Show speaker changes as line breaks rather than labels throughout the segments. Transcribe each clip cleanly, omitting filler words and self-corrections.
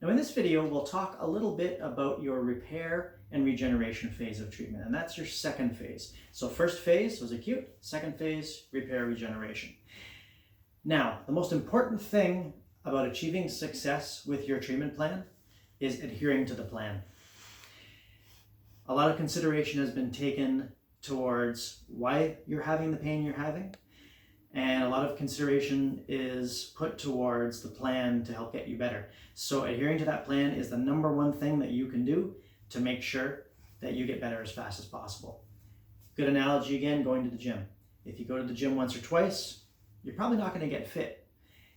Now in this video, we'll talk a little bit about your repair and regeneration phase of treatment, and that's your second phase. So first phase was acute, second phase, repair, regeneration. Now, the most important thing about achieving success with your treatment plan is adhering to the plan. A lot of consideration has been taken towards why you're having the pain you're having, and a lot of consideration is put towards the plan to help get you better. So adhering to that plan is the number one thing that you can do to make sure that you get better as fast as possible. Good analogy again, going to the gym. If you go to the gym once or twice, you're probably not going to get fit.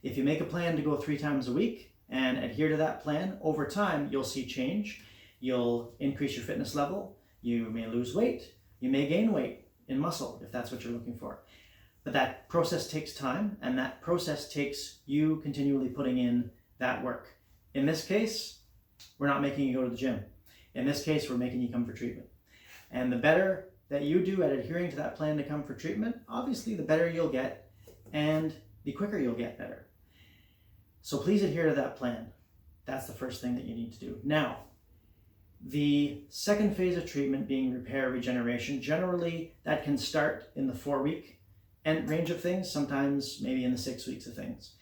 If you make a plan to go 3 times a week and adhere to that plan, over time you'll see change. You'll increase your fitness level. You may lose weight. You may gain weight in muscle if that's what you're looking for. But that process takes time, and that process takes you continually putting in that work. In this case, we're not making you go to the gym. In this case, we're making you come for treatment. And the better that you do at adhering to that plan to come for treatment, obviously the better you'll get and the quicker you'll get better. So please adhere to that plan. That's the first thing that you need to do. Now, the second phase of treatment being repair, regeneration, generally that can start in the 4-week end range of things, sometimes maybe in the 6 weeks of things,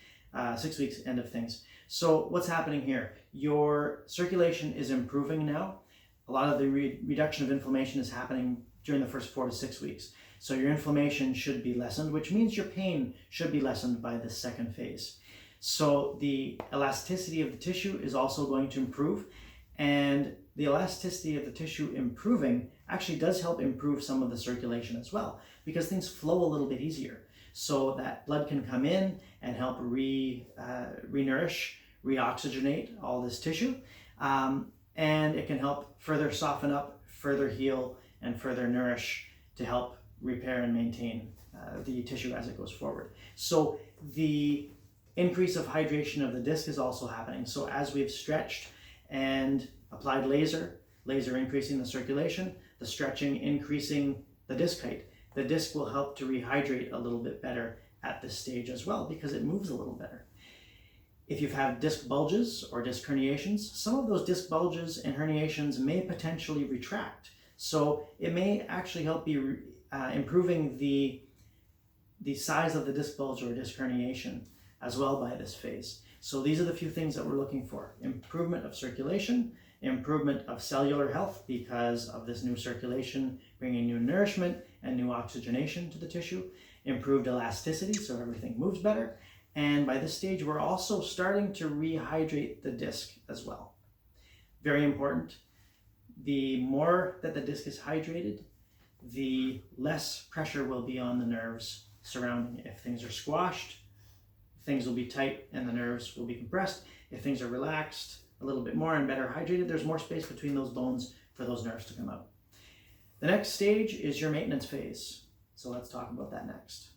6 weeks end of things. So what's happening here? Your circulation is improving now. A lot of the reduction of inflammation is happening during the first 4 to 6 weeks. So your inflammation should be lessened, which means your pain should be lessened by this second phase. So the elasticity of the tissue is also going to improve, and the elasticity of the tissue improving actually does help improve some of the circulation as well, because things flow a little bit easier. So that blood can come in and help re-nourish, re-oxygenate all this tissue, and it can help further soften up, further heal, and further nourish to help repair and maintain the tissue as it goes forward. So the increase of hydration of the disc is also happening. So as we've stretched and applied laser increasing the circulation, the stretching increasing the disc height, the disc will help to rehydrate a little bit better at this stage as well because it moves a little better. If you've had disc bulges or disc herniations, some of those disc bulges and herniations may potentially retract. So it may actually help be improving the size of the disc bulge or disc herniation as well by this phase. So these are the few things that we're looking for: improvement of circulation, improvement of cellular health because of this new circulation bringing new nourishment and new oxygenation to the tissue, improved elasticity so everything moves better, and by this stage we're also starting to rehydrate the disc as well. Very important. The more that the disc is hydrated, the less pressure will be on the nerves surrounding it. If things are squashed, things will be tight and the nerves will be compressed. If things are relaxed a little bit more and better hydrated, there's more space between those bones for those nerves to come out. The next stage is your maintenance phase. So let's talk about that next.